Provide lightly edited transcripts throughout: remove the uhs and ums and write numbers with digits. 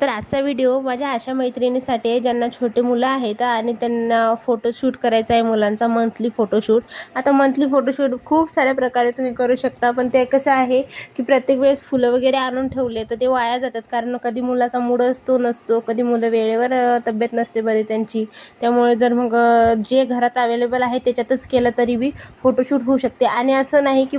तर आजचा व्हिडिओ माझ्या अशा मैत्रिणीसाठी आहे ज्यांना छोटे मुलं आहेत आणि त्यांना फोटोशूट करायचा आहे, मुलांचा मंथली फोटोशूट. आता मंथली फोटोशूट खूप साऱ्या प्रकारे तुम्ही करू शकता, पण ते कसं आहे की प्रत्येक वेळेस फुलं वगैरे आणून ठेवले तर ते वाया जातात, कारण कधी मुलाचा मूड असतो नसतो, कधी मुलं वेळेवर तब्येत नसते बरी त्यांची. त्यामुळे जर मग जे घरात अवेलेबल आहे त्याच्यातच केलं तरी बी फोटोशूट होऊ शकते. आणि असं नाही की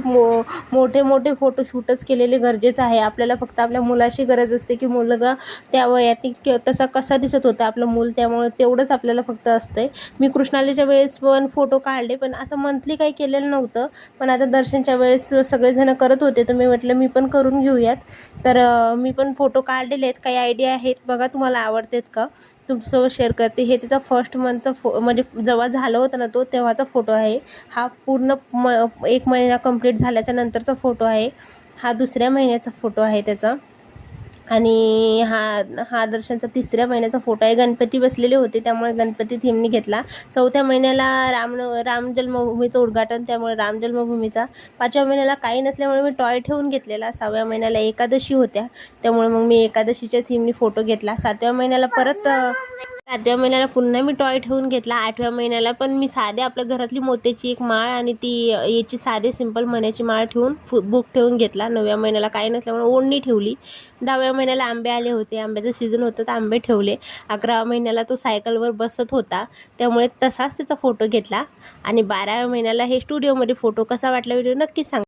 मोठे मोठे फोटोशूटच केलेले गरजेचं आहे. आपल्याला फक्त आपल्या मुलाशी गरज असते की मुलगा त्या वयात तसा कसा दिसत होता आपलं मूल, त्यामुळे तेवढंच आपल्याला फक्त असतंय. मी कृष्णालीच्या वेळेस पण फोटो काढले, पण असं मंथली काही केलेलं नव्हतं. पण आता दर्शनच्या वेळेस सगळेजण करत होते तर मी म्हटलं मी पण करून घेऊयात. तर मी पण फोटो काढलेले आहेत. काही आयडिया आहेत बघा, तुम्हाला आवडतात का तुमच्यासोबत शेअर करते. हे त्याचा फर्स्ट मंथचा म्हणजे जेव्हा झालं होतं ना तो तेव्हाचा फोटो आहे. हा पूर्ण 1 महिना कंप्लीट झाल्याच्या नंतरचा फोटो आहे. हा 2ऱ्या महिन्याचा फोटो आहे त्याचा. आणि हा हा दर्शनचा 3ऱ्या महिन्याचा फोटो आहे. गणपती बसलेले होते त्यामुळे गणपती थीमनी घेतला. 4थ्या महिन्याला राम जन्मभूमीचं उद्घाटन, त्यामुळे राम जन्मभूमीचा. 5व्या महिन्याला काही नसल्यामुळे मी टॉय ठेवून घेतलेला. 6व्या महिन्याला एकादशी होत्या त्यामुळे मग मी एकादशीच्या थीमनी फोटो घेतला. 7व्या महिन्याला परत 7व्या महिन्याला पुन्हा मी टॉय ठेवून घेतला. 8व्या महिन्याला पण मी साधे आपल्या घरातली मोत्याची एक माळ आणि ती याची साधे सिंपल मण्याची माळ ठेवून बुक ठेवून घेतला. 9व्या महिन्याला काही नसल्यामुळे ओढणी ठेवली. 10व्या महिन्याला आंबे आले होते, आंब्याचं सीझन होतं तर आंबे ठेवले. 11व्या महिन्याला तो सायकलवर बसत होता त्यामुळे तसाच त्याचा फोटो घेतला. आणि 12व्या महिन्याला हे स्टुडिओमध्ये फोटो. कसा वाटला व्हिडिओ नक्की सांगा.